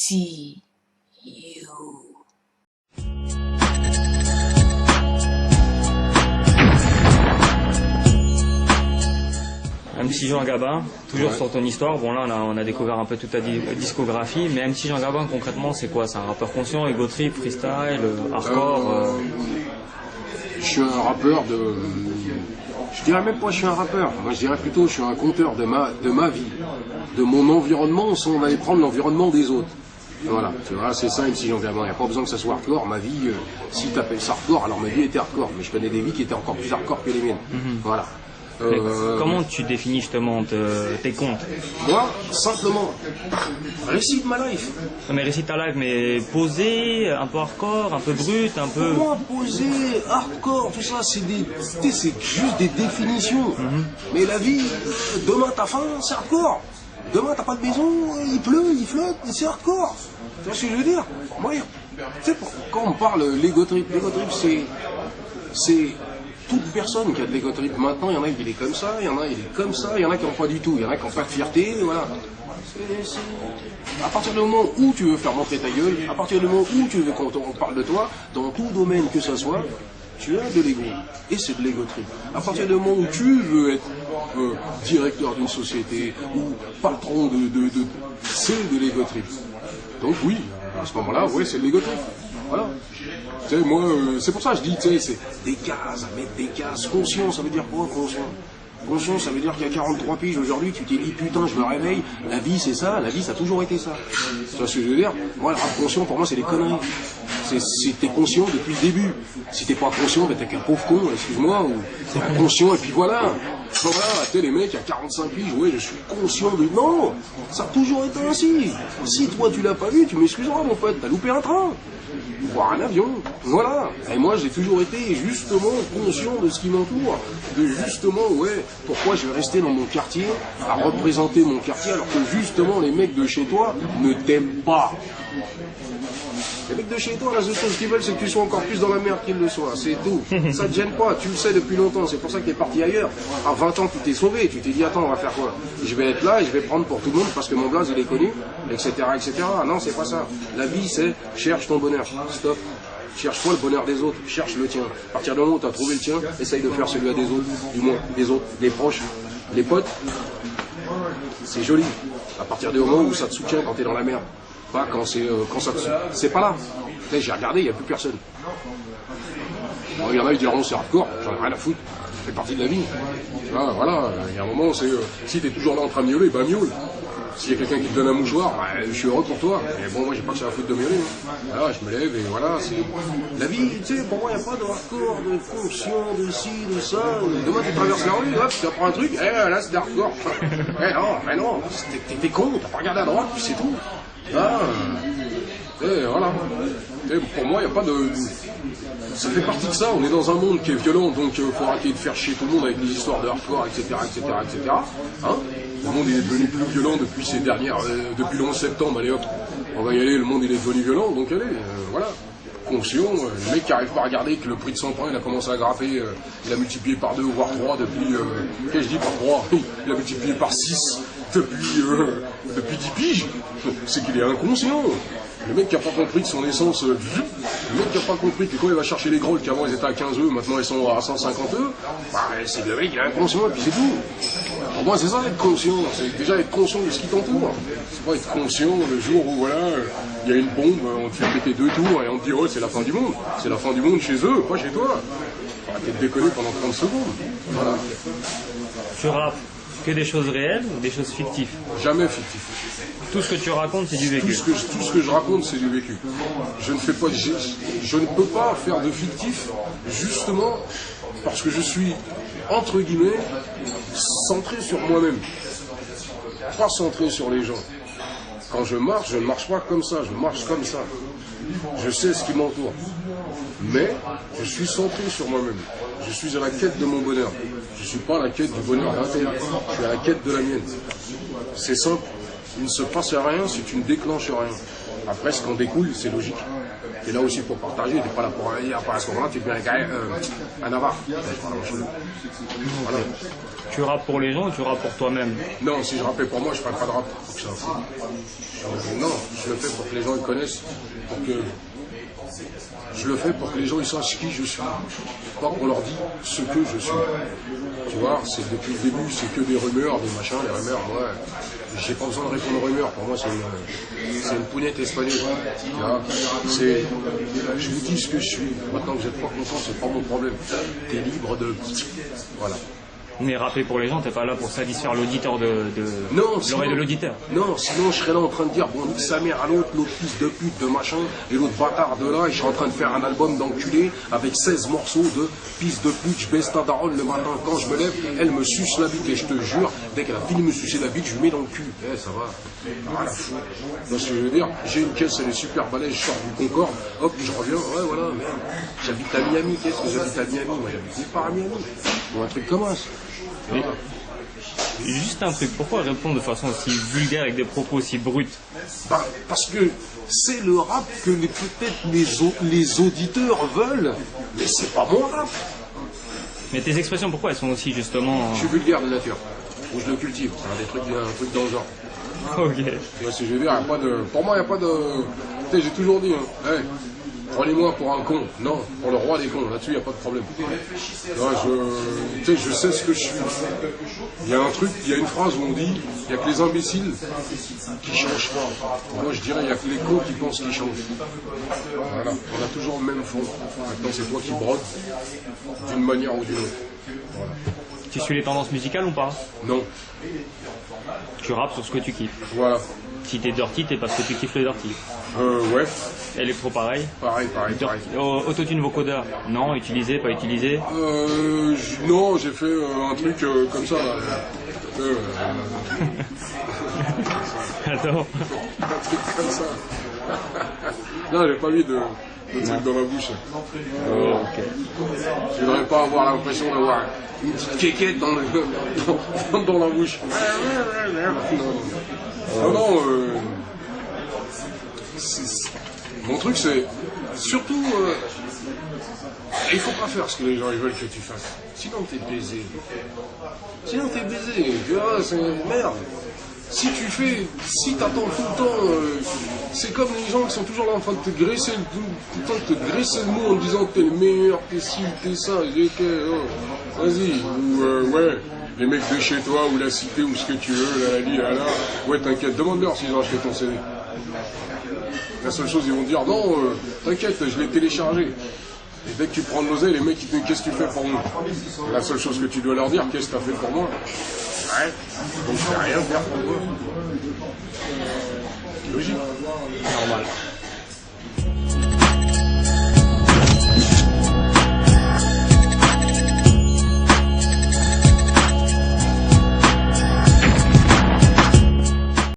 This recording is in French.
see you. MC Jean Gabin, toujours sur ton histoire. Bon là on a découvert un peu toute ta discographie, mais MC Jean Gabin concrètement c'est quoi? C'est un rappeur conscient, ego trip, freestyle, hardcore Je suis un rappeur de... Je dirais même pas que je suis un rappeur, moi je dirais plutôt que je suis un conteur de ma vie, de mon environnement, sans on allait prendre l'environnement des autres. Voilà, tu vois, c'est ça MC Jean Gabin, il n'y a pas besoin que ça soit hardcore, ma vie, si tu appelles ça hardcore, alors ma vie était hardcore, mais je connais des vies qui étaient encore plus hardcore que les miennes. Voilà. Comment tu définis justement tes comptes? Moi, simplement, récite ma life. Non, mais récite ta live, mais posé, un peu hardcore, un peu brut, un peu... Pour moi, posé, hardcore, tout ça, c'est juste des définitions. Mais la vie, demain t'as faim, c'est hardcore. Demain t'as pas de maison, il pleut, il flotte, c'est hardcore. Tu vois ce que je veux dire? Moi, tu sais, quand on parle l'ego trip, c'est toute personne qui a de l'ego trip. Maintenant, il y en a qui est comme ça, il y en a qui est comme ça, il y en a qui n'ont pas du tout, il y en a qui n'ont pas de fierté, voilà. À partir du moment où tu veux faire montrer ta gueule, à partir du moment où tu veux qu'on parle de toi, dans tout domaine que ce soit, tu as de l'ego. Et c'est de l'ego trip. À partir du moment où tu veux être directeur d'une société ou patron c'est de l'ego trip. Donc oui, à ce moment-là, ouais, c'est de l'ego trip. Voilà. Tu sais, moi, c'est pour ça que je dis, tu sais, c'est des cases, à mettre des cases. Conscient, ça veut dire quoi, conscient? Conscient, ça veut dire qu'il y a 43 piges aujourd'hui, tu t'es dit, putain, je me réveille, la vie c'est ça, la vie ça a toujours été ça. Tu vois ce que je veux dire? Moi, le rap conscient, pour moi, c'est des conneries. C'est t'es conscient depuis le début. Si t'es pas conscient, ben t'es qu'un pauvre con, excuse-moi, ou t'es pas conscient, et puis voilà. Voilà, tu sais, les mecs à 45 piges, ouais, je suis conscient de... Non, ça a toujours été ainsi. Si toi tu l'as pas vu, tu m'excuseras, mon pote, t'as loupé un train. Voir un avion, voilà. Et moi j'ai toujours été justement conscient de ce qui m'entoure, de justement, ouais, pourquoi je vais rester dans mon quartier, à représenter mon quartier, alors que justement les mecs de chez toi ne t'aiment pas. Les mecs de chez toi, la seule chose qu'ils veulent, c'est que tu sois encore plus dans la merde qu'ils le soient, c'est tout. Ça te gêne pas, tu le sais depuis longtemps, c'est pour ça que t'es parti ailleurs. À 20 ans, tu t'es sauvé, tu t'es dit, attends, on va faire quoi? Je vais être là et je vais prendre pour tout le monde parce que mon blaze, il est connu, etc., etc. Non, c'est pas ça. La vie, c'est cherche ton bonheur. Stop. Cherche pas le bonheur des autres, cherche le tien. À partir du moment où tu as trouvé le tien, essaye de faire celui des autres, du moins des autres, des proches, les potes. C'est joli. À partir du moment où ça te soutient quand t'es dans la merde. Pas quand c'est pas là. J'ai regardé, il n'y a plus personne. Bon, il y en a qui diront c'est hardcore, j'en ai rien à foutre, ça fait partie de la vie. Là, voilà, il y a un moment, c'est si t'es toujours là en train de miauler, bah miaule. S'il y a quelqu'un qui te donne un mouchoir, bah, je suis heureux pour toi. Mais bon, moi j'ai pas que ça à foutre de miauler. Hein. Voilà, je me lève et voilà, c'est. La vie, tu sais, pour moi, il n'y a pas de hardcore, de conscient, de ci, de ça. Demain tu traverses la rue, hop, tu apprends un truc, là c'est hardcore. Mais non, t'es con, t'as pas regardé à droite, puis c'est tout. Ah, et voilà. Et pour moi, il n'y a pas de... Ça fait partie de ça, on est dans un monde qui est violent, donc il faut arrêter de faire chier tout le monde avec les histoires de hardcore, etc., etc., etc. Hein, le monde est devenu plus violent depuis depuis le 11 septembre, allez hop, on va y aller, le monde il est devenu violent, donc allez, voilà. Conscient, le mec qui n'arrive pas à regarder que le prix de 100 pains, il a commencé à grapper, il a multiplié par 2 voire 3 depuis, qu'est-ce que je dis par 3, il a multiplié par 6 depuis 10 piges, c'est qu'il est inconscient. Le mec qui n'a pas compris de son essence, le mec qui n'a pas compris que quand il va chercher les grolles qu'avant ils étaient à 15 eux, maintenant ils sont à 150 eux, bah, c'est le mec qui est inconscient et puis c'est tout. Pour moi c'est ça être conscient, c'est déjà être conscient de ce qui t'entoure. C'est pas être conscient le jour où voilà, il y a une bombe, on te fait péter 2 tours et on te dit oh c'est la fin du monde. C'est la fin du monde chez eux, pas chez toi. Faut arrêter de déconner pendant 30 secondes. Voilà. Tu rappes que des choses réelles ou des choses fictives? Jamais fictif. Tout ce que tu racontes, c'est du vécu. Tout ce que je raconte, c'est du vécu. Je ne peux pas faire de fictif, justement, parce que je suis, entre guillemets, centré sur moi-même. Pas centré sur les gens. Quand je ne marche pas comme ça, je marche comme ça. Je sais ce qui m'entoure. Mais je suis centré sur moi-même. Je suis à la quête de mon bonheur. Je ne suis pas à la quête du bonheur d'un tel. Je suis à la quête de la mienne. C'est simple. Il ne se passe rien si tu ne déclenches rien. Après, ce qu'on découle, c'est logique. T'es là aussi pour partager, t'es pas là pour aller à ce moment-là, tu bien un avare. Voilà. Tu rappes pour les gens ou tu rappes pour toi-même? Non, si je rappais pour moi, je ferais pas de rap. Faut que ça non, je le fais pour que les gens le connaissent, pour que je le fais pour que les gens ils sachent qui je suis, pas qu'on leur dise ce que je suis. Tu vois, c'est depuis le début, c'est que des rumeurs, des machins, des rumeurs. Moi, j'ai pas besoin de répondre aux rumeurs. Pour moi, c'est une pounette espagnole. Tu vois, c'est, je vous dis ce que je suis. Maintenant que vous n'êtes pas content, c'est pas mon problème. T'es libre de, voilà. Mais rapper pour les gens, t'es pas là pour satisfaire l'auditeur non, l'oreille de l'auditeur. Non, sinon je serais là en train de dire, bon, nique sa mère à l'autre fils de pute, de machin, et l'autre bâtard de là, et je suis en train de faire un album d'enculé avec 16 morceaux de fils de pute, je baisse ta daronne le matin quand je me lève, elle me suce la bite, et je te jure, dès qu'elle a fini de me sucer la bite, je lui mets dans le cul. Eh, ça va. Voilà, fou. Donc, ce que je veux dire, j'ai une caisse, elle est super balèze, je sors du Concorde, hop, je reviens, ouais, voilà, merde. J'habite à Miami, qu'est-ce que j'habite à Miami? Moi, j'habite pas à Miami. Ou un truc comme ça. Mais, juste un truc, pourquoi répondre de façon aussi vulgaire avec des propos aussi bruts? Bah, parce que c'est le rap que peut-être les auditeurs veulent, mais c'est pas mon rap. Mais tes expressions, pourquoi elles sont aussi justement... Je suis vulgaire de nature, ou je le cultive, c'est un truc dans le genre. Ok. Tu vois ce que je veux dire, y a pas de... Pour moi, il n'y a pas de... Tu sais, j'ai toujours dit, hein, hey, prenez-moi pour un con. Non, pour le roi des cons. Là-dessus, il n'y a pas de problème. Là, tu sais, je sais ce que je suis. Il y a un truc, il y a une phrase où on dit, il n'y a que les imbéciles qui ne changent pas. Moi, je dirais, il n'y a que les cons qui pensent qu'ils changent. Voilà, on a toujours le même fond. Maintenant, c'est toi qui brodes d'une manière ou d'une autre. Voilà. Tu suis les tendances musicales ou pas? Non. Tu rappes sur ce que tu kiffes. Voilà. Si t'es dirty, t'es parce que tu kiffes le dirty. Ouais. Électro, pareil. Pareil. Autotune vocodeur, non, utilisé, pas utilisé. Non, j'ai fait un truc comme ça. Là. Attends. Un truc comme ça. Non, j'ai pas mis de truc dans la bouche. Oh, ok. Je voudrais pas avoir l'impression d'avoir une petite quéquette dans la bouche. Non. Mon truc c'est surtout il faut pas faire ce que les gens ils veulent que tu fasses. Sinon t'es baisé. Tu vois, c'est merde. Si t'attends tout le temps, c'est comme les gens qui sont toujours là en train de te graisser le mot en disant que t'es le meilleur, t'es ci, t'es ça, vas-y, ou ouais, les mecs de chez toi, ou la cité, ou ce que tu veux, là, ouais t'inquiète, demande-leur s'ils ont acheté ton CD. La seule chose, ils vont dire, non, t'inquiète, je l'ai téléchargé. Et dès que tu prends de l'oseille, les mecs, ils te disent, qu'est-ce que tu fais pour moi? La seule chose que tu dois leur dire, qu'est-ce que tu as fait pour moi? Ouais, donc je vais rien faire pour moi. Logique. Normal.